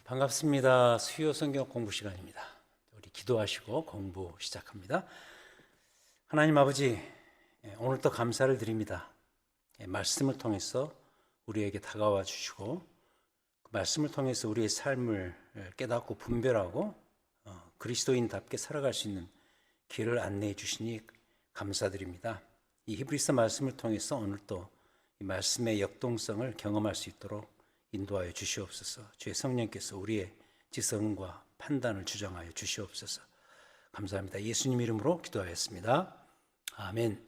반갑습니다. 수요 성경 공부 시간입니다. 우리 기도하시고 공부 시작합니다. 하나님 아버지, 오늘도 감사를 드립니다. 말씀을 통해서 우리에게 다가와 주시고 그 말씀을 통해서 우리의 삶을 깨닫고 분별하고 그리스도인답게 살아갈 수 있는 길을 안내해 주시니 감사드립니다. 이 히브리서 말씀을 통해서 오늘도 이 말씀의 역동성을 경험할 수 있도록 인도하여 주시옵소서. 주의 성령께서 우리의 지성과 판단을 주장하여 주시옵소서. 감사합니다. 예수님 이름으로 기도하였습니다. 아멘.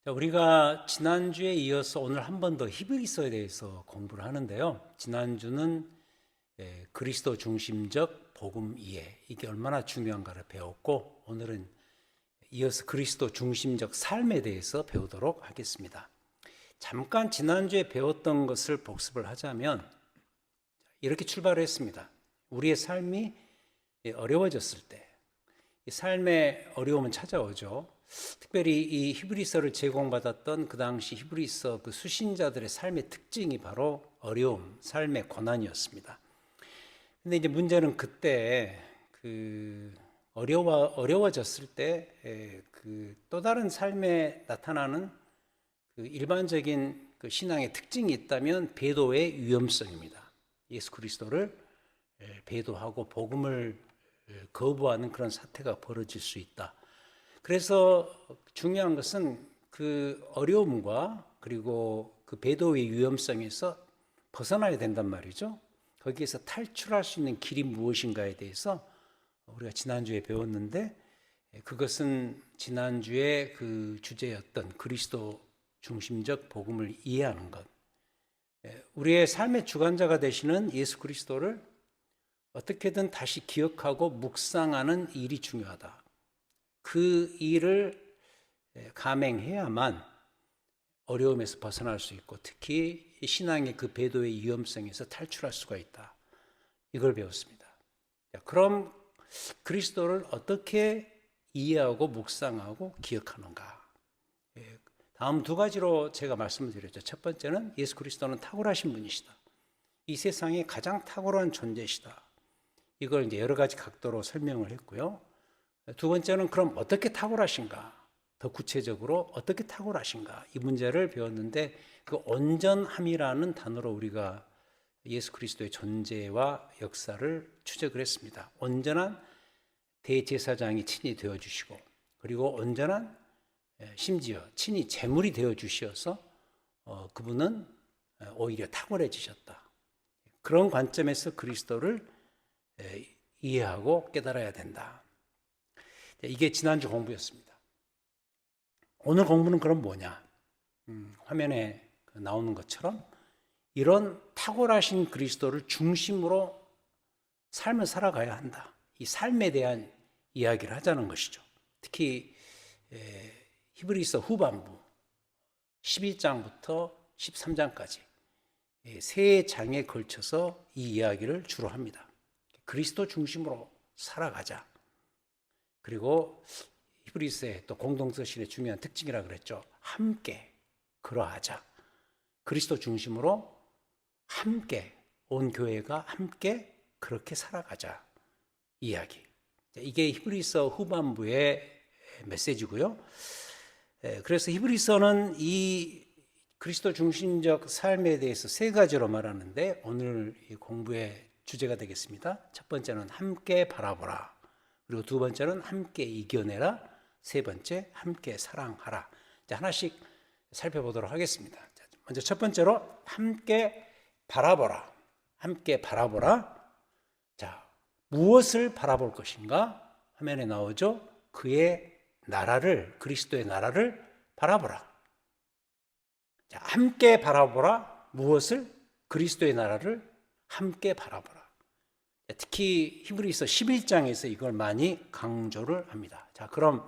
자, 우리가 지난주에 이어서 오늘 한 번 더 히브리서에 대해서 공부를 하는데요. 지난주는 그리스도 중심적 복음 이해, 이게 얼마나 중요한가를 배웠고, 오늘은 이어서 그리스도 중심적 삶에 대해서 배우도록 하겠습니다. 잠깐 지난주에 배웠던 것을 복습을 하자면 이렇게 출발을 했습니다. 우리의 삶이 어려워졌을 때 이 삶의 어려움은 찾아오죠. 특별히 이 히브리서를 제공받았던 그 당시 히브리서 그 수신자들의 삶의 특징이 바로 어려움, 삶의 고난이었습니다. 근데 이제 문제는 그때 어려워졌을 때 또 다른 삶에 나타나는 일반적인 신앙의 특징이 있다면 배도의 위험성입니다. 예수 그리스도를 배도하고 복음을 거부하는 그런 사태가 벌어질 수 있다. 그래서 중요한 것은 그 어려움과 그리고 그 배도의 위험성에서 벗어나야 된단 말이죠. 거기에서 탈출할 수 있는 길이 무엇인가에 대해서 우리가 지난주에 배웠는데, 그것은 지난주에 그 주제였던 그리스도 중심적 복음을 이해하는 것, 우리의 삶의 주관자가 되시는 예수 그리스도를 어떻게든 다시 기억하고 묵상하는 일이 중요하다. 그 일을 감행해야만 어려움에서 벗어날 수 있고 특히 신앙의 그 배도의 위험성에서 탈출할 수가 있다. 이걸 배웠습니다. 그럼 그리스도를 어떻게 이해하고 묵상하고 기억하는가? 다음 두 가지로 제가 말씀을 드렸죠. 첫 번째는 예수 그리스도는 탁월하신 분이시다. 이 세상에 가장 탁월한 존재시다. 이걸 이제 여러 가지 각도로 설명을 했고요. 두 번째는 그럼 어떻게 탁월하신가? 더 구체적으로 어떻게 탁월하신가? 이 문제를 배웠는데 그 온전함이라는 단어로 우리가 예수 그리스도의 존재와 역사를 추적을 했습니다. 온전한 대제사장이 친히 되어주시고 그리고 온전한 심지어 친히 제물이 되어 주셔서 그분은 오히려 탁월해지셨다. 그런 관점에서 그리스도를 이해하고 깨달아야 된다. 이게 지난주 공부였습니다. 오늘 공부는 그럼 뭐냐? 화면에 나오는 것처럼 이런 탁월하신 그리스도를 중심으로 삶을 살아가야 한다. 이 삶에 대한 이야기를 하자는 것이죠. 특히 히브리서 후반부 11장부터 13장까지 세 장에 걸쳐서 이 이야기를 주로 합니다. 그리스도 중심으로 살아가자. 그리고 히브리서의 또 공동서신의 중요한 특징이라 그랬죠. 함께 그러하자. 그리스도 중심으로 함께 온 교회가 함께 그렇게 살아가자. 이야기. 이게 히브리서 후반부의 메시지고요. 그래서 히브리서는 이 그리스도 중심적 삶에 대해서 세 가지로 말하는데 오늘 이 공부의 주제가 되겠습니다. 첫 번째는 함께 바라보라. 그리고 두 번째는 함께 이겨내라. 세 번째 함께 사랑하라. 하나씩 살펴보도록 하겠습니다. 먼저 첫 번째로 함께 바라보라. 함께 바라보라. 자, 무엇을 바라볼 것인가? 화면에 나오죠. 그의 나라를, 그리스도의 나라를 바라보라. 자, 함께 바라보라. 무엇을? 그리스도의 나라를 함께 바라보라. 특히 히브리서 11장에서 이걸 많이 강조를 합니다. 자, 그럼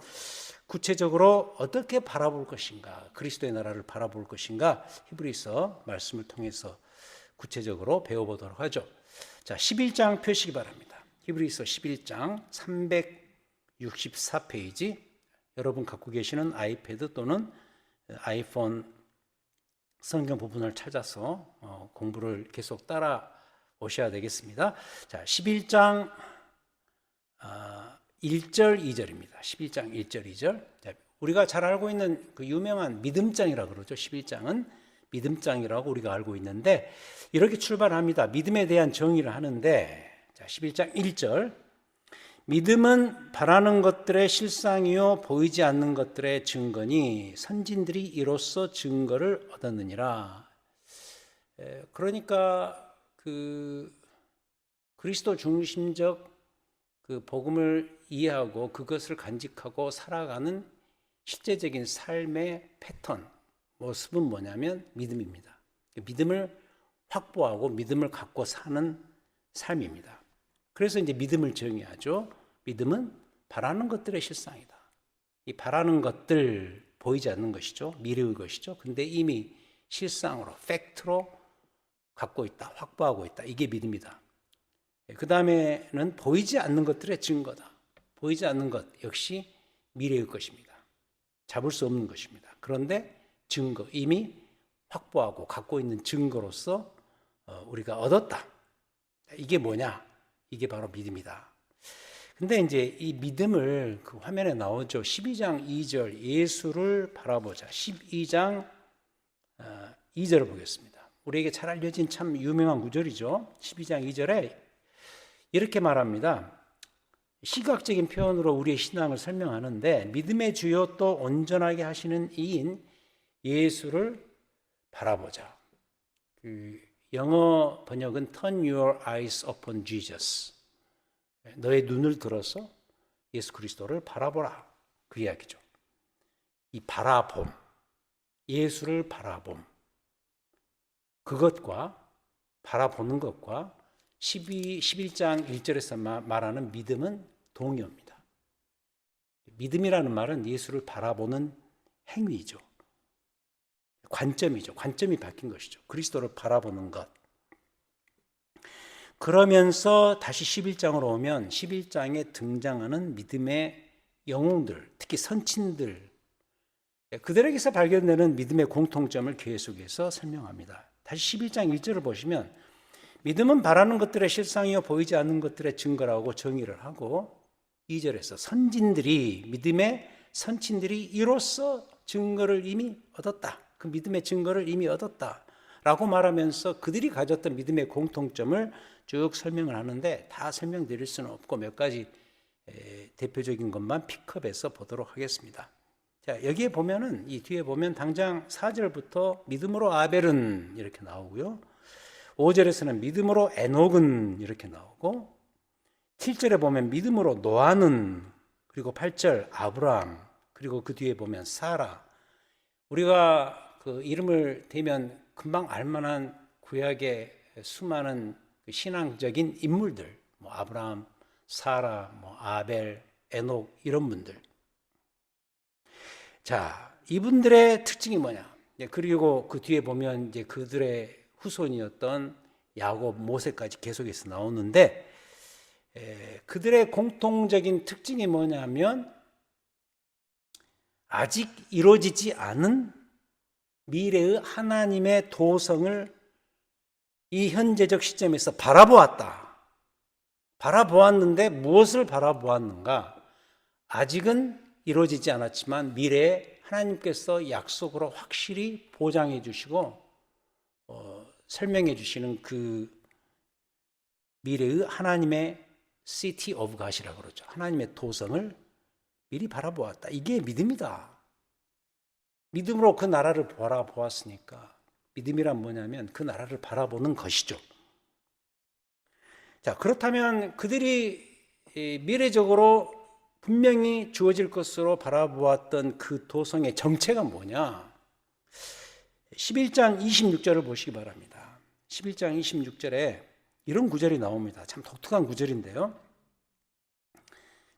구체적으로 어떻게 바라볼 것인가? 그리스도의 나라를 바라볼 것인가? 히브리서 말씀을 통해서 구체적으로 배워보도록 하죠. 자, 11장 펴시기 바랍니다. 히브리서 11장 364페이지, 여러분 갖고 계시는 아이패드 또는 아이폰 성경 부분을 찾아서 공부를 계속 따라 오셔야 되겠습니다. 자, 11장 1절 2절입니다. 11장 1절 2절. 자, 우리가 잘 알고 있는 그 유명한 믿음장이라고 그러죠. 11장은 믿음장이라고 우리가 알고 있는데 이렇게 출발합니다. 믿음에 대한 정의를 하는데 자, 11장 1절. 믿음은 바라는 것들의 실상이요 보이지 않는 것들의 증거니 선진들이 이로써 증거를 얻었느니라. 그러니까 그 그리스도 중심적 그 복음을 이해하고 그것을 간직하고 살아가는 실제적인 삶의 패턴, 모습은 뭐냐면 믿음입니다. 믿음을 확보하고 믿음을 갖고 사는 삶입니다. 그래서 이제 믿음을 정의하죠. 믿음은 바라는 것들의 실상이다. 이 바라는 것들 보이지 않는 것이죠. 미래의 것이죠. 근데 이미 실상으로, 팩트로 갖고 있다. 확보하고 있다. 이게 믿음이다. 그 다음에는 보이지 않는 것들의 증거다. 보이지 않는 것 역시 미래의 것입니다. 잡을 수 없는 것입니다. 그런데 증거, 이미 확보하고 갖고 있는 증거로서 우리가 얻었다. 이게 뭐냐? 이게 바로 믿음이다. 근데 이제 이 믿음을 그 화면에 나오죠. 12장 2절 예수를 바라보자. 12장 2절을 보겠습니다. 우리에게 잘 알려진 참 유명한 구절이죠. 12장 2절에 이렇게 말합니다. 시각적인 표현으로 우리의 신앙을 설명하는데 믿음의 주요 또 온전하게 하시는 이인 예수를 바라보자. 그 영어 번역은 Turn your eyes upon Jesus. 너의 눈을 들어서 예수 그리스도를 바라보라. 그 이야기죠. 이 바라봄, 예수를 바라봄, 그것과 바라보는 것과 11장 1절에서 말하는 믿음은 동의어입니다. 믿음이라는 말은 예수를 바라보는 행위죠. 관점이죠. 관점이 바뀐 것이죠. 그리스도를 바라보는 것. 그러면서 다시 11장으로 오면 11장에 등장하는 믿음의 영웅들, 특히 선친들, 그들에게서 발견되는 믿음의 공통점을 계속해서 설명합니다. 다시 11장 1절을 보시면 믿음은 바라는 것들의 실상이요 보이지 않는 것들의 증거라고 정의를 하고 2절에서 선진들이 믿음의 선친들이 이로써 증거를 이미 얻었다. 그 믿음의 증거를 이미 얻었다 라고 말하면서 그들이 가졌던 믿음의 공통점을 쭉 설명을 하는데 다 설명드릴 수는 없고 몇 가지 대표적인 것만 픽업해서 보도록 하겠습니다. 자, 여기에 보면은 이 뒤에 보면 당장 4절부터 믿음으로 아벨은 이렇게 나오고요. 5절에서는 믿음으로 에녹은 이렇게 나오고 7절에 보면 믿음으로 노아는, 그리고 8절 아브라함, 그리고 그 뒤에 보면 사라. 우리가 그 이름을 대면 금방 알만한 구약의 수많은 신앙적인 인물들, 뭐 아브라함, 사라, 뭐 아벨, 에녹 이런 분들. 자, 이분들의 특징이 뭐냐? 그리고 그 뒤에 보면 이제 그들의 후손이었던 야곱, 모세까지 계속해서 나오는데 그들의 공통적인 특징이 뭐냐면 아직 이루어지지 않은 미래의 하나님의 도성을 이 현재적 시점에서 바라보았다. 바라보았는데 무엇을 바라보았는가? 아직은 이루어지지 않았지만 미래에 하나님께서 약속으로 확실히 보장해 주시고 설명해 주시는 그 미래의 하나님의 City of God이라고 그러죠. 하나님의 도성을 미리 바라보았다. 이게 믿음이다. 믿음으로 그 나라를 바라보았으니까 믿음이란 뭐냐면 그 나라를 바라보는 것이죠. 자, 그렇다면 그들이 미래적으로 분명히 주어질 것으로 바라보았던 그 도성의 정체가 뭐냐? 11장 26절을 보시기 바랍니다. 11장 26절에 이런 구절이 나옵니다. 참 독특한 구절인데요.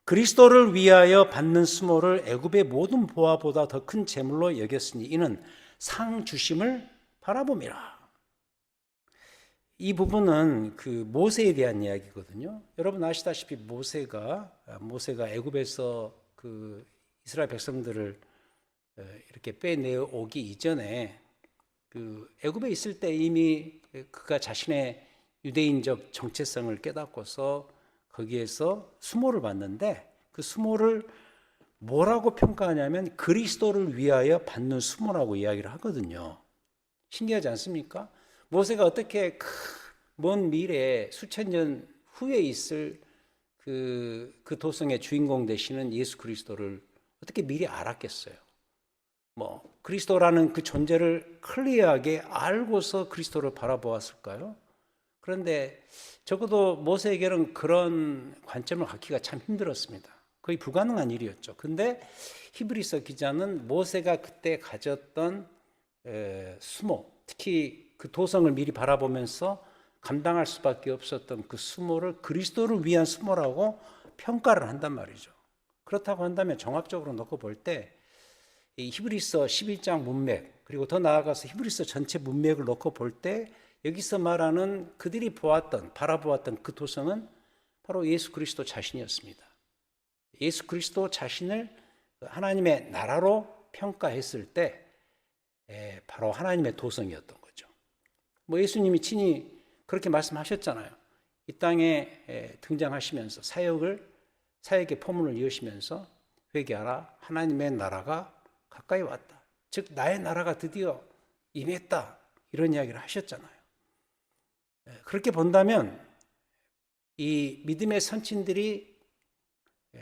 그리스도를 위하여 받는 수모를 애굽의 모든 보화보다 더 큰 재물로 여겼으니 이는 상 주심을 바라봄이라. 이 부분은 그 모세에 대한 이야기거든요. 여러분 아시다시피 모세가 애굽에서 그 이스라엘 백성들을 이렇게 빼내오기 이전에 그 애굽에 있을 때 이미 그가 자신의 유대인적 정체성을 깨닫고서 거기에서 수모를 받는데 그 수모를 뭐라고 평가하냐면 그리스도를 위하여 받는 수모라고 이야기를 하거든요. 신기하지 않습니까? 모세가 어떻게 먼 미래에 수천 년 후에 있을 그 도성의 주인공 되시는 예수 그리스도를 어떻게 미리 알았겠어요? 그리스도라는 그 존재를 클리어하게 알고서 그리스도를 바라보았을까요? 그런데 적어도 모세에게는 그런 관점을 갖기가 참 힘들었습니다. 거의 불가능한 일이었죠. 근데 히브리서 기자는 모세가 그때 가졌던 수모, 특히 그 도성을 미리 바라보면서 감당할 수밖에 없었던 그 수모를 그리스도를 위한 수모라고 평가를 한단 말이죠. 그렇다고 한다면 종합적으로 놓고 볼 때 이 히브리서 11장 문맥, 그리고 더 나아가서 히브리서 전체 문맥을 놓고 볼 때 여기서 말하는 그들이 바라보았던 그 도성은 바로 예수 그리스도 자신이었습니다. 예수 그리스도 자신을 하나님의 나라로 평가했을 때 바로 하나님의 도성이었던 거죠. 예수님이 친히 그렇게 말씀하셨잖아요. 이 땅에 등장하시면서 사역의 포문을 이으시면서 회개하라, 하나님의 나라가 가까이 왔다. 즉 나의 나라가 드디어 임했다. 이런 이야기를 하셨잖아요. 그렇게 본다면 이 믿음의 선친들이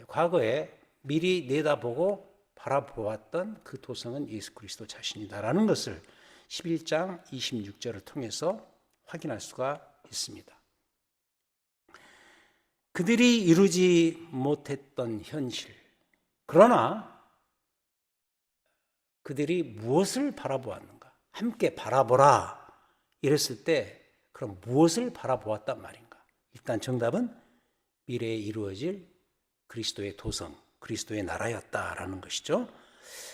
과거에 미리 내다보고 바라보았던 그 도성은 예수 그리스도 자신이다라는 것을 11장 26절을 통해서 확인할 수가 있습니다. 그들이 이루지 못했던 현실, 그러나 그들이 무엇을 바라보았는가? 함께 바라보라 이랬을 때 그럼 무엇을 바라보았단 말인가? 일단 정답은 미래에 이루어질 그리스도의 도성, 그리스도의 나라였다라는 것이죠.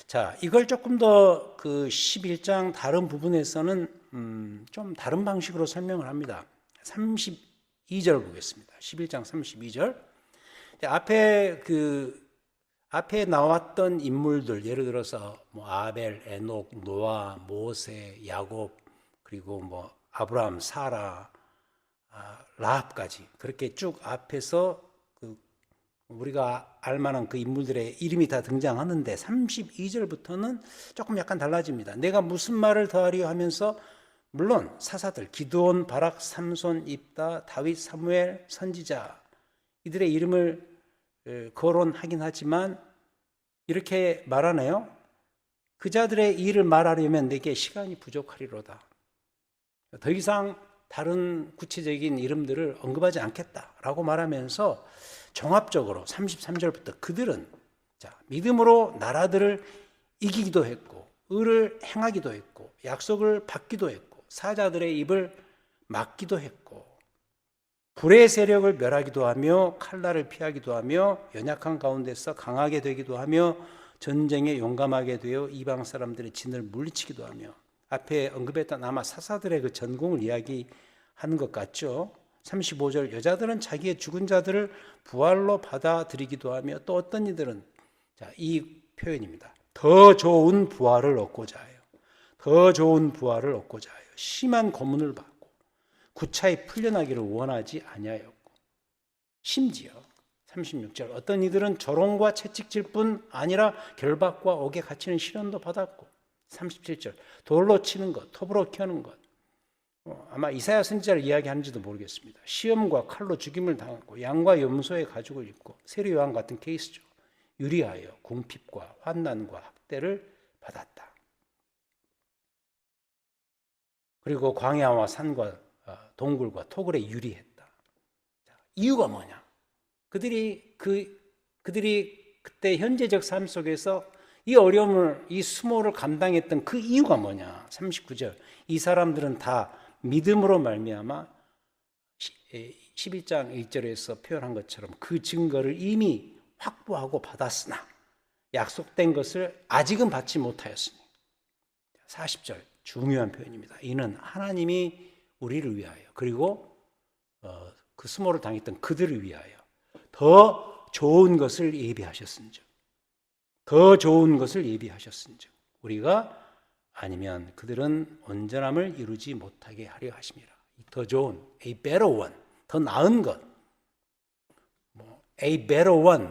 자, 이걸 조금 더 그 11장 다른 부분에서는 좀 다른 방식으로 설명을 합니다. 32절 보겠습니다. 11장 32절. 앞에 나왔던 인물들, 예를 들어서 아벨, 에녹, 노아, 모세, 야곱, 그리고 아브라함, 사라, 라합까지 그렇게 쭉 앞에서 우리가 알만한 그 인물들의 이름이 다 등장하는데 32절부터는 조금 약간 달라집니다. 내가 무슨 말을 더하리요 하면서 물론 사사들 기드온, 바락, 삼손, 입다, 다윗, 사무엘, 선지자 이들의 이름을 거론하긴 하지만 이렇게 말하네요. 그 자들의 일을 말하려면 내게 시간이 부족하리로다. 더 이상 다른 구체적인 이름들을 언급하지 않겠다라고 말하면서 종합적으로 33절부터 그들은 믿음으로 나라들을 이기기도 했고 의를 행하기도 했고 약속을 받기도 했고 사자들의 입을 막기도 했고 불의 세력을 멸하기도 하며 칼날을 피하기도 하며 연약한 가운데서 강하게 되기도 하며 전쟁에 용감하게 되어 이방 사람들의 진을 물리치기도 하며 앞에 언급했던 아마 사사들의 그 전공을 이야기하는 것 같죠. 35절 여자들은 자기의 죽은 자들을 부활로 받아들이기도 하며 또 어떤 이들은 이 표현입니다. 더 좋은 부활을 얻고자 해요. 더 좋은 부활을 얻고자 해요. 심한 고문을 받고 구차히 풀려나기를 원하지 아니하였고 심지어 36절 어떤 이들은 조롱과 채찍질 뿐 아니라 결박과 옥에 갇히는 시련도 받았고 37절 돌로 치는 것, 톱으로 켜는 것 아마 이사야 선지자를 이야기하는지도 모르겠습니다. 시험과 칼로 죽임을 당했고 양과 염소의 가죽을 입고 세례요한 같은 케이스죠. 유리하여 궁핍과 환난과 학대를 받았다. 그리고 광야와 산과 동굴과 토굴에 유리했다. 이유가 뭐냐? 그들이 그때 현재적 삶 속에서 이 어려움을, 이 수모를 감당했던 그 이유가 뭐냐? 39절. 이 사람들은 다 믿음으로 말미암아 11장 1절에서 표현한 것처럼 그 증거를 이미 확보하고 받았으나 약속된 것을 아직은 받지 못하였으니 40절 중요한 표현입니다. 이는 하나님이 우리를 위하여 그리고 그 수모를 당했던 그들을 위하여 더 좋은 것을 예비하셨은즉 더 좋은 것을 예비하셨은즉 우리가 아니면 그들은 온전함을 이루지 못하게 하려 하심이라. 더 좋은, a better one, 더 나은 것, a better one,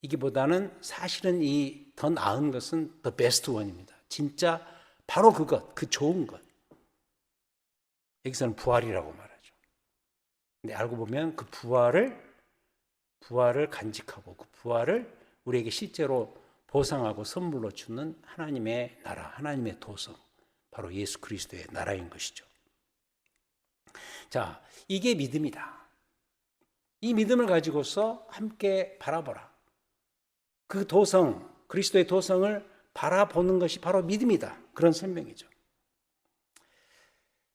이기보다는 사실은 이 더 나은 것은 the best one입니다. 진짜 바로 그것, 그 좋은 것. 여기서는 부활이라고 말하죠. 근데 알고 보면 그 부활을 간직하고 그 부활을 우리에게 실제로 보상하고 선물로 주는 하나님의 나라, 하나님의 도성, 바로 예수 그리스도의 나라인 것이죠. 자, 이게 믿음이다. 이 믿음을 가지고서 함께 바라보라. 그 도성, 그리스도의 도성을 바라보는 것이 바로 믿음이다. 그런 설명이죠.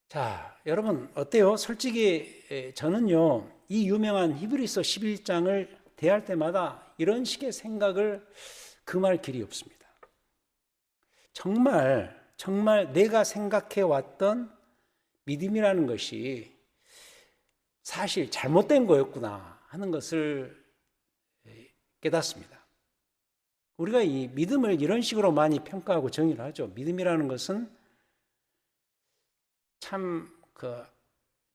자, 여러분 어때요? 솔직히 저는요, 이 유명한 히브리서 11장을 대할 때마다 이런 식의 생각을 금할 길이 없습니다. 정말 내가 생각해 왔던 믿음이라는 것이 사실 잘못된 거였구나 하는 것을 깨닫습니다. 우리가 이 믿음을 이런 식으로 많이 평가하고 정의를 하죠. 믿음이라는 것은 참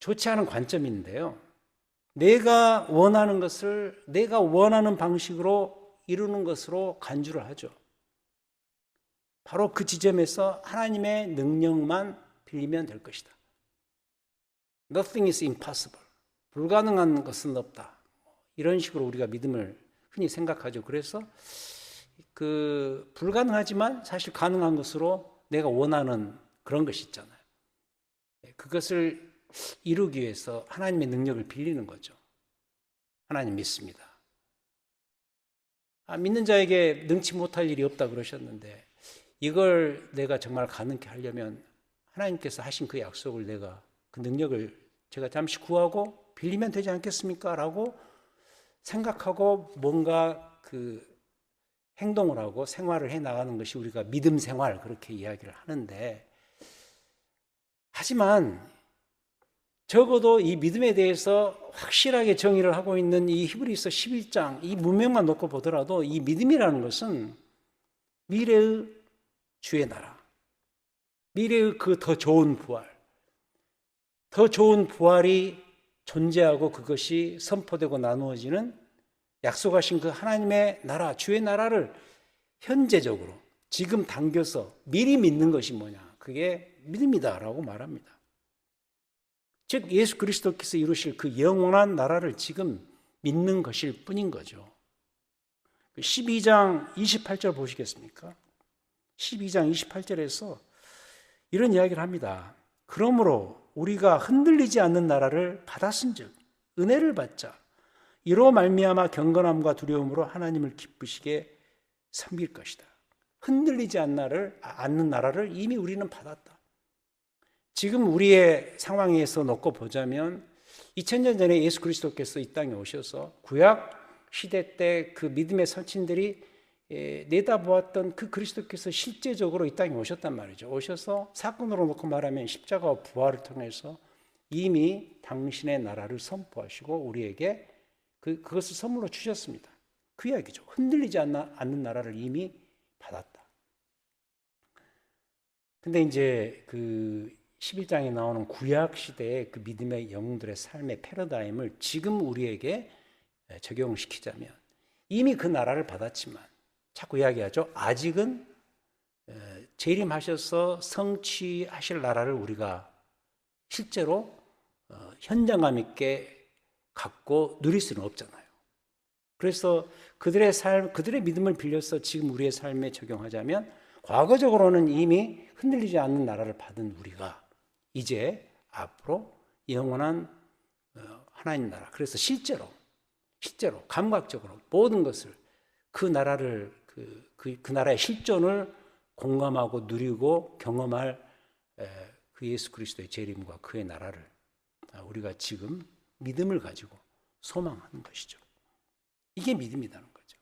좋지 않은 관점인데요. 내가 원하는 것을 내가 원하는 방식으로 이루는 것으로 간주를 하죠. 바로 그 지점에서 하나님의 능력만 빌리면 될 것이다. Nothing is impossible. 불가능한 것은 없다. 이런 식으로 우리가 믿음을 흔히 생각하죠. 그래서 불가능하지만 사실 가능한 것으로 내가 원하는 그런 것이 있잖아요. 그것을 이루기 위해서 하나님의 능력을 빌리는 거죠. 하나님 믿습니다. 믿는 자에게 능치 못할 일이 없다 그러셨는데 이걸 내가 정말 가능케 하려면 하나님께서 하신 그 약속을 내가 그 능력을 제가 잠시 구하고 빌리면 되지 않겠습니까? 라고 생각하고 뭔가 행동을 하고 생활을 해 나가는 것이 우리가 믿음 생활 그렇게 이야기를 하는데, 하지만 적어도 이 믿음에 대해서 확실하게 정의를 하고 있는 이 히브리서 11장 이 문맥만 놓고 보더라도 이 믿음이라는 것은 미래의 주의 나라, 미래의 그 더 좋은 부활, 더 좋은 부활이 존재하고 그것이 선포되고 나누어지는 약속하신 그 하나님의 나라, 주의 나라를 현재적으로 지금 당겨서 미리 믿는 것이 뭐냐? 그게 믿음이다라고 말합니다. 즉 예수 그리스도께서 이루실 그 영원한 나라를 지금 믿는 것일 뿐인 거죠. 12장 28절 보시겠습니까? 12장 28절에서 이런 이야기를 합니다. 그러므로 우리가 흔들리지 않는 나라를 받았은즉 은혜를 받자. 이로 말미암아 경건함과 두려움으로 하나님을 기쁘시게 섬길 것이다. 흔들리지 않는 나라를 이미 우리는 받았다. 지금 우리의 상황에서 놓고 보자면 2000년 전에 예수 그리스도께서 이 땅에 오셔서 구약 시대 때 그 믿음의 선친들이 내다보았던 그 그리스도께서 실제적으로 이 땅에 오셨단 말이죠. 오셔서 사건으로 놓고 말하면 십자가와 부활을 통해서 이미 당신의 나라를 선포하시고 우리에게 그것을 선물로 주셨습니다. 그 이야기죠. 흔들리지 않는 나라를 이미 받았다. 근데 이제 그 11장에 나오는 구약 시대의 그 믿음의 영웅들의 삶의 패러다임을 지금 우리에게 적용시키자면 이미 그 나라를 받았지만 자꾸 이야기하죠. 아직은 재림하셔서 성취하실 나라를 우리가 실제로 현장감 있게 갖고 누릴 수는 없잖아요. 그래서 그들의 삶, 그들의 믿음을 빌려서 지금 우리의 삶에 적용하자면 과거적으로는 이미 흔들리지 않는 나라를 받은 우리가 이제 앞으로 영원한 하나님 나라, 그래서 실제로 감각적으로 모든 것을 그 나라를 그 나라의 실존을 공감하고 누리고 경험할 그 예수 그리스도의 재림과 그의 나라를 우리가 지금 믿음을 가지고 소망하는 것이죠. 이게 믿음이라는 거죠.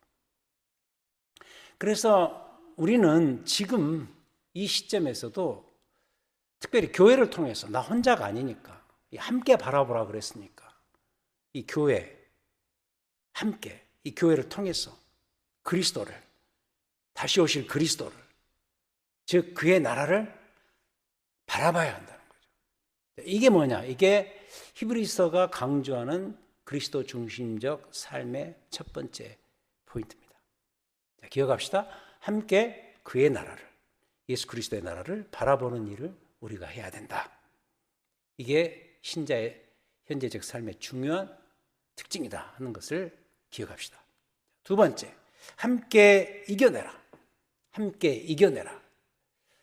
그래서 우리는 지금 이 시점에서도 특별히 교회를 통해서 나 혼자가 아니니까 함께 바라보라 그랬으니까 이 교회 함께 이 교회를 통해서 그리스도를 다시 오실 그리스도를 즉 그의 나라를 바라봐야 한다는 거죠. 이게 뭐냐? 이게 히브리서가 강조하는 그리스도 중심적 삶의 첫 번째 포인트입니다. 자, 기억합시다. 함께 그의 나라를, 예수 그리스도의 나라를 바라보는 일을 우리가 해야 된다. 이게 신자의 현재적 삶의 중요한 특징이다 하는 것을 기억합시다. 두 번째, 함께 이겨내라. 함께 이겨내라.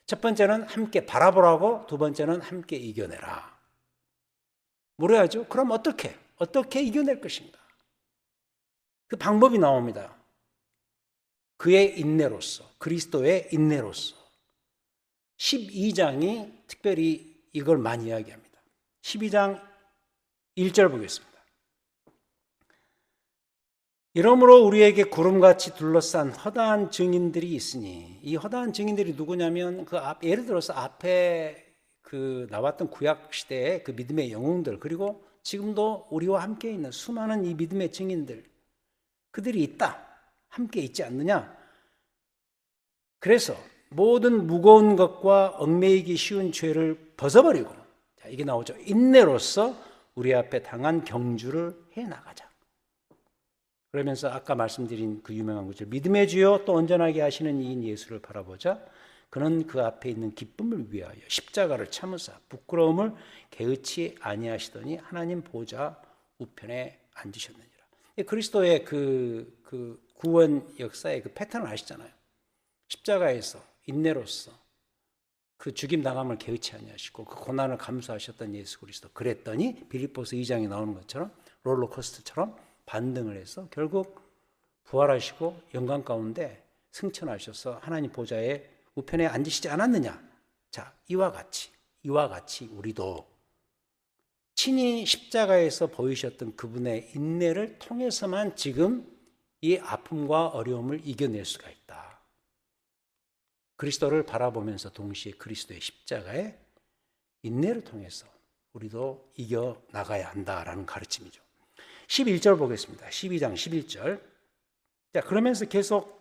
첫 번째는 함께 바라보라고, 두 번째는 함께 이겨내라. 물어야죠. 그럼 어떻게 이겨낼 것인가? 그 방법이 나옵니다. 그의 인내로서, 그리스도의 인내로서. 12장이 특별히 이걸 많이 이야기합니다. 12장 1절 보겠습니다. 이러므로 우리에게 구름같이 둘러싼 허다한 증인들이 있으니, 이 허다한 증인들이 누구냐면 예를 들어서 앞에 나왔던 구약 시대의 그 믿음의 영웅들, 그리고 지금도 우리와 함께 있는 수많은 이 믿음의 증인들, 그들이 있다. 함께 있지 않느냐? 그래서 모든 무거운 것과 얽매이기 쉬운 죄를 벗어버리고, 자, 이게 나오죠. 인내로서 우리 앞에 당한 경주를 해나가자. 그러면서 아까 말씀드린 그 유명한 구절, 믿음의 주요 또 온전하게 하시는 이인 예수를 바라보자. 그는 그 앞에 있는 기쁨을 위하여 십자가를 참으사 부끄러움을 개의치 아니하시더니 하나님 보좌 우편에 앉으셨느니라. 그리스도의 그 구원 역사의 그 패턴을 아시잖아요. 십자가에서 인내로서 그 죽임 당함을 개의치 아니하시고 그 고난을 감수하셨던 예수 그리스도, 그랬더니 빌립보서 2장에 나오는 것처럼 롤러코스터처럼 반등을 해서 결국 부활하시고 영광 가운데 승천하셔서 하나님 보좌의 우편에 앉으시지 않았느냐? 자, 이와 같이 우리도 친히 십자가에서 보이셨던 그분의 인내를 통해서만 지금 이 아픔과 어려움을 이겨낼 수가 있다. 그리스도를 바라보면서 동시에 그리스도의 십자가의 인내를 통해서 우리도 이겨나가야 한다라는 가르침이죠. 11절 보겠습니다. 12장 11절. 자, 그러면서 계속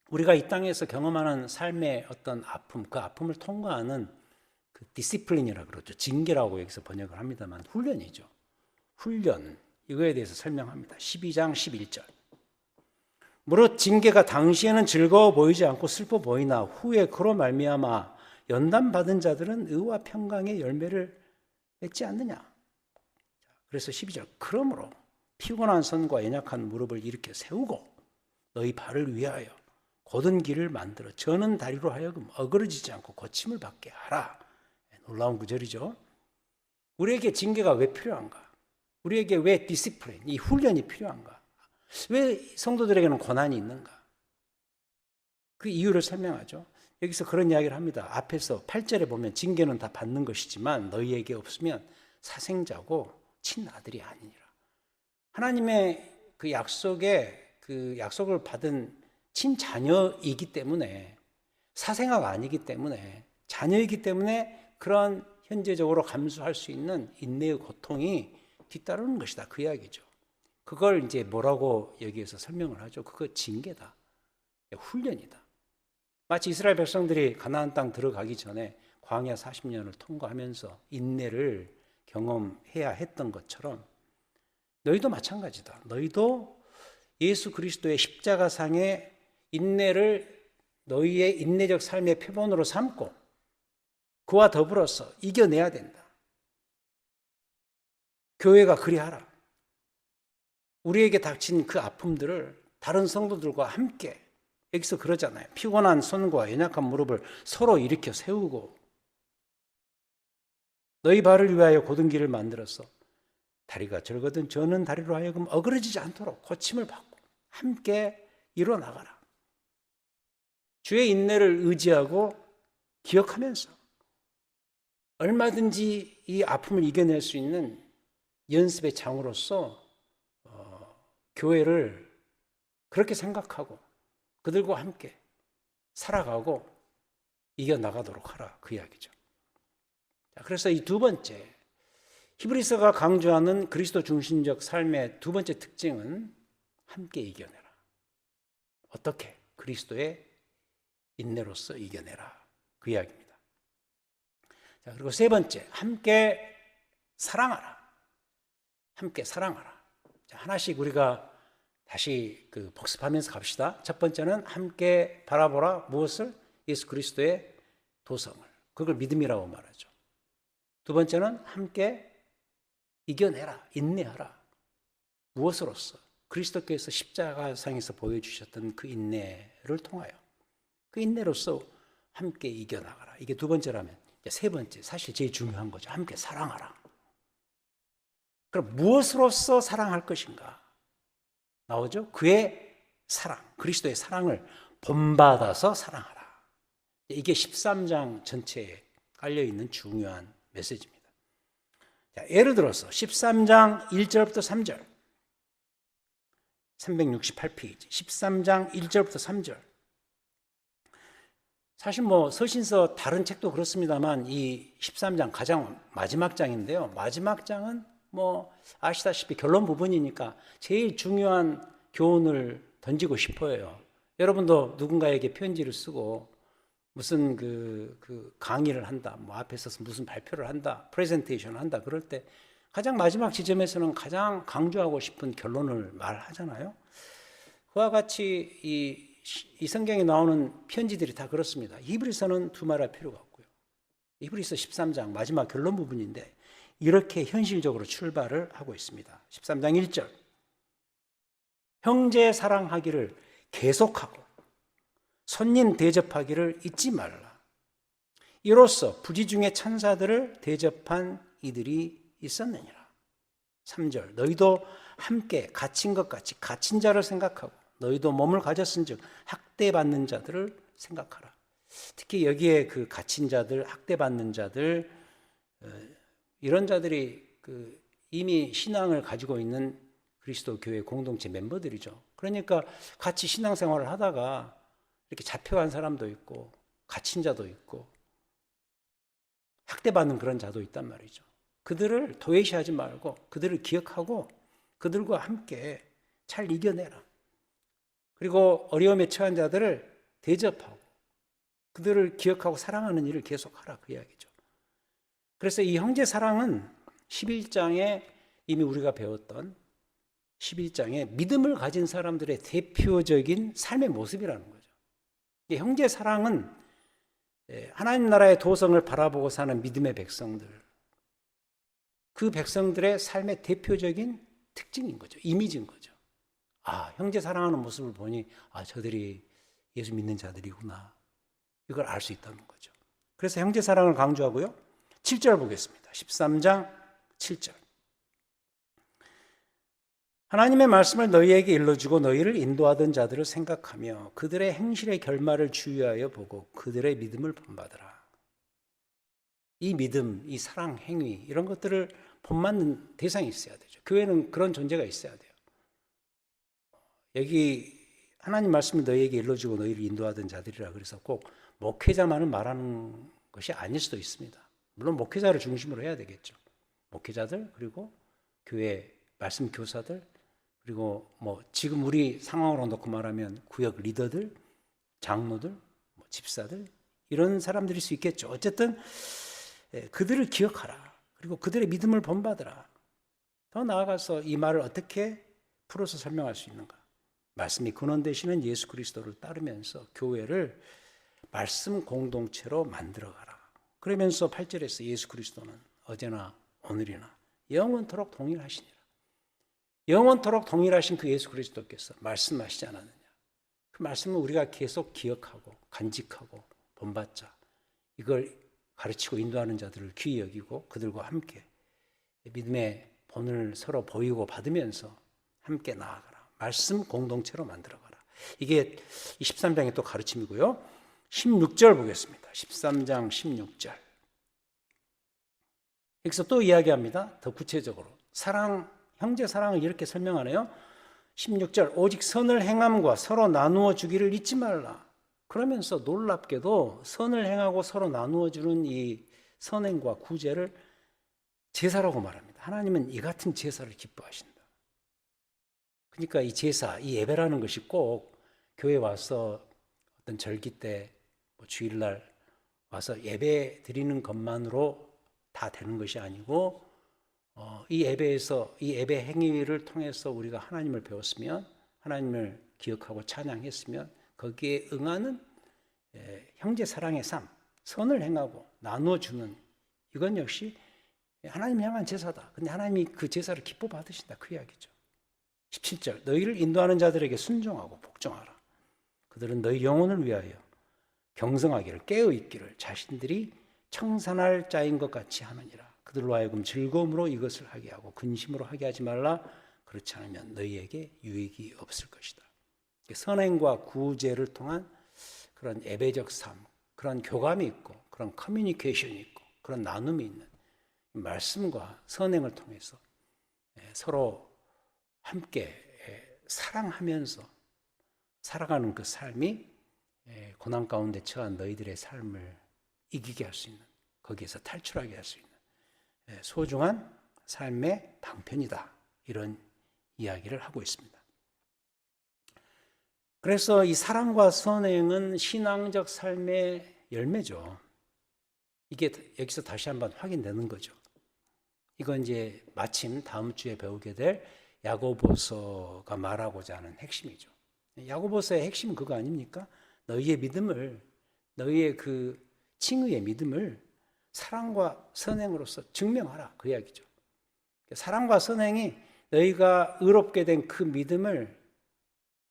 우리가 이 땅에서 경험하는 삶의 어떤 아픔, 그 아픔을 통과하는 그 디시플린이라고 그러죠. 징계라고 여기서 번역을 합니다만 훈련이죠. 훈련, 이거에 대해서 설명합니다. 12장 11절. 무릇 징계가 당시에는 즐거워 보이지 않고 슬퍼 보이나 후에 그로 말미암아 연단받은 자들은 의와 평강의 열매를 맺지 않느냐. 그래서 12절. 그러므로 피곤한 손과 연약한 무릎을 일으켜 세우고 너희 발을 위하여 곧은 길을 만들어 저는 다리로 하여금 어그러지지 않고 고침을 받게 하라. 놀라운 구절이죠. 우리에게 징계가 왜 필요한가? 우리에게 왜 디시플린, 이 훈련이 필요한가? 왜 성도들에게는 고난이 있는가? 그 이유를 설명하죠. 여기서 그런 이야기를 합니다. 앞에서 8절에 보면 징계는 다 받는 것이지만 너희에게 없으면 사생자고 친아들이 아니니라. 하나님의 그 약속을 받은 친자녀이기 때문에, 사생아가 아니기 때문에, 자녀이기 때문에 그런 현재적으로 감수할 수 있는 인내의 고통이 뒤따르는 것이다. 그 이야기죠. 그걸 이제 뭐라고 여기에서 설명을 하죠? 그거 징계다. 훈련이다. 마치 이스라엘 백성들이 가나안 땅 들어가기 전에 광야 40년을 통과하면서 인내를 경험해야 했던 것처럼 너희도 마찬가지다. 너희도 예수 그리스도의 십자가상의 인내를 너희의 인내적 삶의 표본으로 삼고 그와 더불어서 이겨내야 된다. 교회가 그리하라. 우리에게 닥친 그 아픔들을 다른 성도들과 함께, 여기서 그러잖아요. 피곤한 손과 연약한 무릎을 서로 일으켜 세우고 너희 발을 위하여 곧은 길을 만들어서 다리가 절거든 저는 다리로 하여금 어그러지지 않도록 고침을 받고 함께 일어나가라. 주의 인내를 의지하고 기억하면서 얼마든지 이 아픔을 이겨낼 수 있는 연습의 장으로서 교회를 그렇게 생각하고 그들과 함께 살아가고 이겨나가도록 하라. 그 이야기죠. 그래서 이 두 번째, 히브리서가 강조하는 그리스도 중심적 삶의 두 번째 특징은 함께 이겨내라. 어떻게? 그리스도의 인내로서 이겨내라. 그 이야기입니다. 자, 그리고 세 번째, 함께 사랑하라. 함께 사랑하라. 자, 하나씩 우리가 다시 복습하면서 갑시다. 첫 번째는 함께 바라보라. 무엇을? 예수 그리스도의 도성을. 그걸 믿음이라고 말하죠. 두 번째는 함께 이겨내라. 인내하라. 무엇으로써? 그리스도께서 십자가상에서 보여주셨던 그 인내를 통하여 그 인내로서 함께 이겨나가라. 이게 두 번째라면 이제 세 번째, 사실 제일 중요한 거죠. 함께 사랑하라. 그럼 무엇으로써 사랑할 것인가? 나오죠? 그의 사랑, 그리스도의 사랑을 본받아서 사랑하라. 이게 13장 전체에 깔려있는 중요한 메시지입니다. 자, 예를 들어서 13장 1절부터 3절 368페이지 13장 1절부터 3절 사실 서신서 다른 책도 그렇습니다만 이 13장 가장 마지막 장인데요. 마지막 장은 아시다시피 결론 부분이니까 제일 중요한 교훈을 던지고 싶어요. 여러분도 누군가에게 편지를 쓰고 무슨 강의를 한다, 앞에 서서 무슨 발표를 한다, 프레젠테이션을 한다 그럴 때 가장 마지막 지점에서는 가장 강조하고 싶은 결론을 말하잖아요. 그와 같이 이 성경에 나오는 편지들이 다 그렇습니다. 히브리서는 두말할 필요가 없고요. 히브리서 13장 마지막 결론 부분인데 이렇게 현실적으로 출발을 하고 있습니다. 13장 1절 형제 사랑하기를 계속하고 손님 대접하기를 잊지 말라. 이로써 부지 중에 천사들을 대접한 이들이 있었느니라. 3절 너희도 함께 갇힌 것 같이 갇힌 자를 생각하고 너희도 몸을 가졌은즉 학대받는 자들을 생각하라. 특히 여기에 갇힌 자들, 학대받는 자들 이런 자들이 이미 신앙을 가지고 있는 그리스도 교회 공동체 멤버들이죠. 그러니까 같이 신앙생활을 하다가 이렇게 잡혀간 사람도 있고 갇힌 자도 있고 학대받는 그런 자도 있단 말이죠. 그들을 도외시하지 말고 그들을 기억하고 그들과 함께 잘 이겨내라. 그리고 어려움에 처한 자들을 대접하고 그들을 기억하고 사랑하는 일을 계속하라 그 이야기죠. 그래서 이 형제 사랑은 11장에 이미 우리가 배웠던 11장에 믿음을 가진 사람들의 대표적인 삶의 모습이라는 거죠. 이 형제 사랑은 하나님 나라의 도성을 바라보고 사는 믿음의 백성들, 그 백성들의 삶의 대표적인 특징인 거죠. 이미지인 거죠. 형제 사랑하는 모습을 보니 저들이 예수 믿는 자들이구나. 이걸 알 수 있다는 거죠. 그래서 형제 사랑을 강조하고요. 7절 보겠습니다. 13장 7절 하나님의 말씀을 너희에게 일러주고 너희를 인도하던 자들을 생각하며 그들의 행실의 결말을 주의하여 보고 그들의 믿음을 본받으라. 이 믿음, 이 사랑, 행위 이런 것들을 본받는 대상이 있어야 되죠. 교회는 그런 존재가 있어야 돼요. 여기 하나님 말씀을 너희에게 일러주고 너희를 인도하던 자들이라 그래서 꼭 목회자만을 말하는 것이 아닐 수도 있습니다. 물론 목회자를 중심으로 해야 되겠죠. 목회자들 그리고 교회 말씀 교사들 그리고 지금 우리 상황으로 놓고 말하면 구역 리더들, 장로들, 집사들 이런 사람들일 수 있겠죠. 어쨌든 그들을 기억하라. 그리고 그들의 믿음을 본받으라. 더 나아가서 이 말을 어떻게 풀어서 설명할 수 있는가? 말씀이 근원 되시는 예수 그리스도를 따르면서 교회를 말씀 공동체로 만들어가라. 그러면서 8절에서 예수 그리스도는 어제나 오늘이나 영원토록 동일하시니라. 영원토록 동일하신 그 예수 그리스도께서 말씀하시지 않았느냐. 그 말씀을 우리가 계속 기억하고 간직하고 본받자. 이걸 가르치고 인도하는 자들을 귀히 여기고 그들과 함께 믿음의 본을 서로 보이고 받으면서 함께 나아가라. 말씀 공동체로 만들어가라. 이게 13장의 또 가르침이고요. 16절 보겠습니다. 13장 16절. 여기서 또 이야기합니다. 더 구체적으로. 형제 사랑을 이렇게 설명하네요. 16절 오직 선을 행함과 서로 나누어 주기를 잊지 말라. 그러면서 놀랍게도 선을 행하고 서로 나누어 주는 이 선행과 구제를 제사라고 말합니다. 하나님은 이 같은 제사를 기뻐하신다. 그러니까 이 제사, 이 예배라는 것이 꼭 교회 와서 어떤 절기 때, 주일날 와서 예배 드리는 것만으로 다 되는 것이 아니고 이 예배에서 이 예배 행위를 통해서 우리가 하나님을 배웠으면 하나님을 기억하고 찬양했으면 거기에 응하는 형제 사랑의 삶, 선을 행하고 나눠주는 이건 역시 하나님 향한 제사다. 근데 하나님이 그 제사를 기뻐 받으신다. 그 이야기죠. 17절 너희를 인도하는 자들에게 순종하고 복종하라. 그들은 너희 영혼을 위하여 경성하기를 깨어있기를 자신들이 청산할 자인 것 같이 하느니라. 그들로 하여금 즐거움으로 이것을 하게 하고 근심으로 하게 하지 말라. 그렇지 않으면 너희에게 유익이 없을 것이다. 선행과 구제를 통한 그런 예배적 삶, 그런 교감이 있고 그런 커뮤니케이션이 있고 그런 나눔이 있는 말씀과 선행을 통해서 서로 함께 사랑하면서 살아가는 그 삶이 고난 가운데 처한 너희들의 삶을 이기게 할 수 있는, 거기에서 탈출하게 할 수 있는 소중한 삶의 방편이다. 이런 이야기를 하고 있습니다. 그래서 이 사랑과 선행은 신앙적 삶의 열매죠. 이게 여기서 다시 한번 확인되는 거죠. 이건 이제 마침 다음 주에 배우게 될 야고보서가 말하고자 하는 핵심이죠. 야고보서의 핵심은 그거 아닙니까? 너희의 믿음을, 너희의 그 칭의의 믿음을 사랑과 선행으로서 증명하라. 그 이야기죠. 사랑과 선행이 너희가 의롭게 된 그 믿음을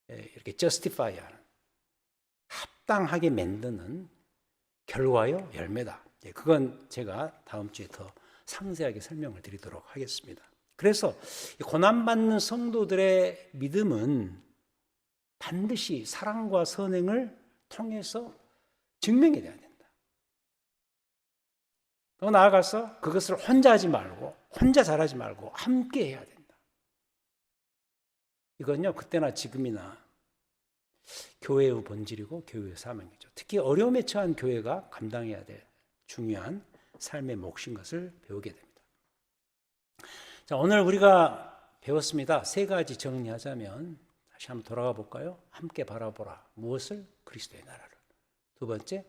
이렇게 justify 하는, 합당하게 만드는 결과요, 열매다. 그건 제가 다음 주에 더 상세하게 설명을 드리도록 하겠습니다. 그래서 고난받는 성도들의 믿음은 반드시 사랑과 선행을 통해서 증명이 돼야 된다. 더 나아가서 그것을 혼자 하지 말고, 혼자 잘하지 말고 함께 해야 된다. 이건요, 그때나 지금이나 교회의 본질이고 교회의 사명이죠. 특히 어려움에 처한 교회가 감당해야 될 중요한 삶의 몫인 것을 배우게 됩니다. 자, 오늘 우리가 배웠습니다. 세 가지 정리하자면 다시 한번 돌아가 볼까요? 함께 바라보라. 무엇을? 그리스도의 나라를. 두 번째,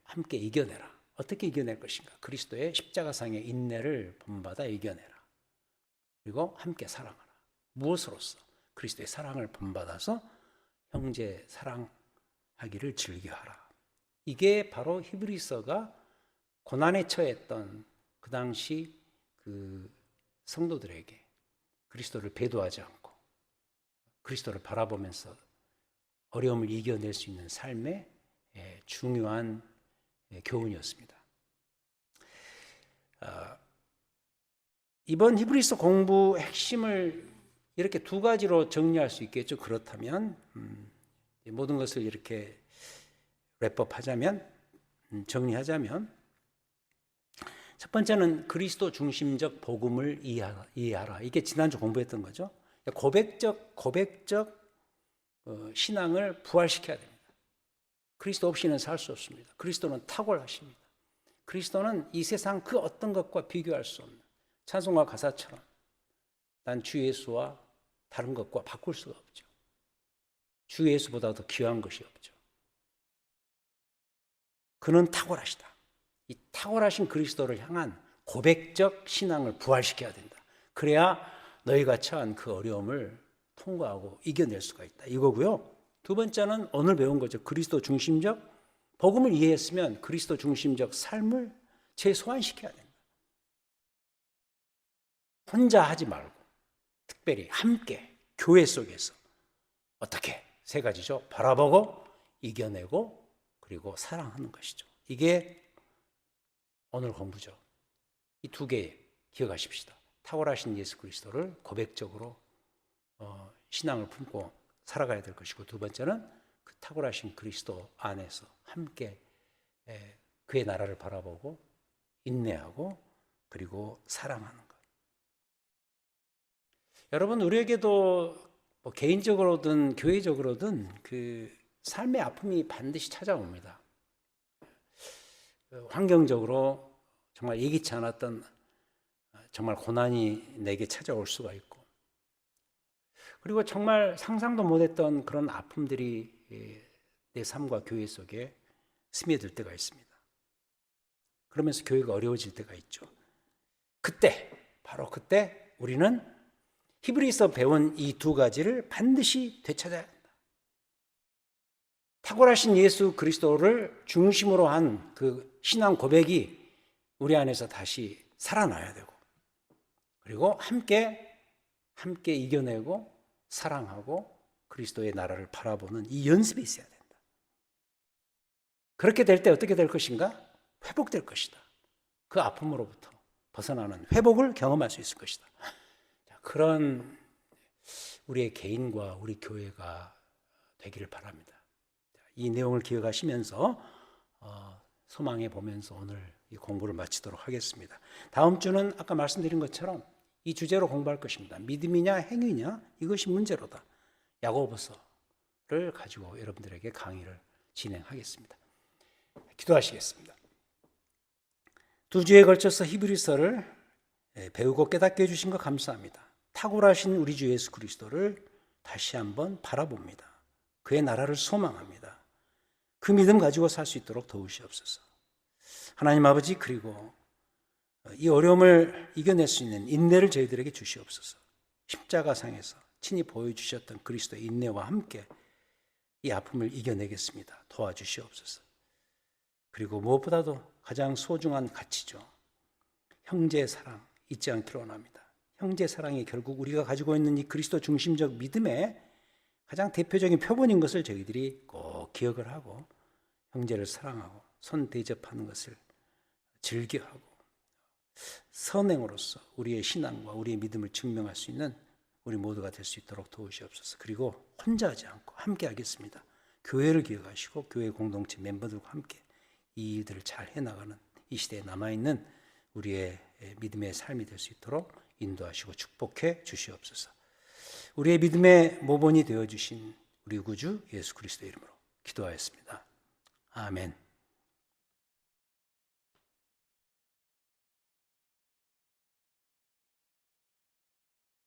함께 이겨내라. 어떻게 이겨낼 것인가? 그리스도의 십자가상의 인내를 본받아 이겨내라. 그리고 함께 사랑하라. 무엇으로써? 그리스도의 사랑을 본받아서 형제 사랑하기를 즐겨하라. 이게 바로 히브리서가 고난에 처했던 그 당시 그 성도들에게 그리스도를 배도하지 않고 그리스도를 바라보면서 어려움을 이겨낼 수 있는 삶의 중요한 교훈이었습니다. 이번 히브리서 공부 핵심을 이렇게 두 가지로 정리할 수 있겠죠. 그렇다면 모든 것을 이렇게 랩업하자면, 정리하자면, 첫 번째는 그리스도 중심적 복음을 이해하라. 이게 지난주 공부했던 거죠. 고백적 신앙을 부활시켜야 됩니다. 그리스도 없이는 살 수 없습니다. 그리스도는 탁월하십니다. 그리스도는 이 세상 그 어떤 것과 비교할 수 없는, 찬송가 가사처럼 난 주 예수와 다른 것과 바꿀 수가 없죠. 주 예수보다 더 귀한 것이 없죠. 그는 탁월하시다. 이 탁월하신 그리스도를 향한 고백적 신앙을 부활시켜야 된다. 그래야 너희가 처한 그 어려움을 통과하고 이겨낼 수가 있다. 이거고요. 두 번째는 오늘 배운 거죠. 그리스도 중심적 복음을 이해했으면 그리스도 중심적 삶을 재소환시켜야 된다. 혼자 하지 말고 특별히 함께 교회 속에서 어떻게? 세 가지죠. 바라보고 이겨내고 그리고 사랑하는 것이죠. 이게 오늘 공부죠. 이 두 개 기억하십시다. 탁월하신 예수 그리스도를 고백적으로 신앙을 품고 살아가야 될 것이고, 두 번째는 그 탁월하신 그리스도 안에서 함께 그의 나라를 바라보고 인내하고 그리고 사랑하는 것. 여러분, 우리에게도 뭐 개인적으로든 교회적으로든 그 삶의 아픔이 반드시 찾아옵니다. 환경적으로 정말 예기치 않았던 정말 고난이 내게 찾아올 수가 있고, 그리고 정말 상상도 못했던 그런 아픔들이 내 삶과 교회 속에 스며들 때가 있습니다. 그러면서 교회가 어려워질 때가 있죠. 그때, 바로 그때 우리는 히브리서 배운 이 두 가지를 반드시 되찾아야 한다. 탁월하신 예수 그리스도를 중심으로 한 그 신앙 고백이 우리 안에서 다시 살아나야 되고, 그리고 함께 이겨내고 사랑하고 그리스도의 나라를 바라보는 이 연습이 있어야 된다. 그렇게 될 때 어떻게 될 것인가? 회복될 것이다. 그 아픔으로부터 벗어나는 회복을 경험할 수 있을 것이다. 그런 우리의 개인과 우리 교회가 되기를 바랍니다. 이 내용을 기억하시면서 소망해 보면서 오늘 이 공부를 마치도록 하겠습니다. 다음 주는 아까 말씀드린 것처럼 이 주제로 공부할 것입니다. 믿음이냐 행위냐, 이것이 문제로다. 야고보서를 가지고 여러분들에게 강의를 진행하겠습니다. 기도하시겠습니다. 두 주에 걸쳐서 히브리서를 배우고 깨닫게 해주신 것 감사합니다. 탁월하신 우리 주 예수 그리스도를 다시 한번 바라봅니다. 그의 나라를 소망합니다. 그 믿음 가지고 살 수 있도록 도우시옵소서. 하나님 아버지, 그리고 이 어려움을 이겨낼 수 있는 인내를 저희들에게 주시옵소서. 십자가상에서 친히 보여주셨던 그리스도의 인내와 함께 이 아픔을 이겨내겠습니다. 도와주시옵소서. 그리고 무엇보다도 가장 소중한 가치죠. 형제의 사랑 잊지 않기로 원합니다. 형제 사랑이 결국 우리가 가지고 있는 이 그리스도 중심적 믿음의 가장 대표적인 표본인 것을 저희들이 꼭 기억을 하고 형제를 사랑하고 손 대접하는 것을 즐겨하고 선행으로서 우리의 신앙과 우리의 믿음을 증명할 수 있는 우리 모두가 될 수 있도록 도우시옵소서. 그리고 혼자 하지 않고 함께 하겠습니다. 교회를 기억하시고 교회 공동체 멤버들과 함께 이 일들을 잘 해나가는 이 시대에 남아있는 우리의 믿음의 삶이 될 수 있도록 인도하시고 축복해 주시옵소서. 우리의 믿음의 모본이 되어주신 우리 구주 예수 그리스도의 이름으로 기도하였습니다. 아멘.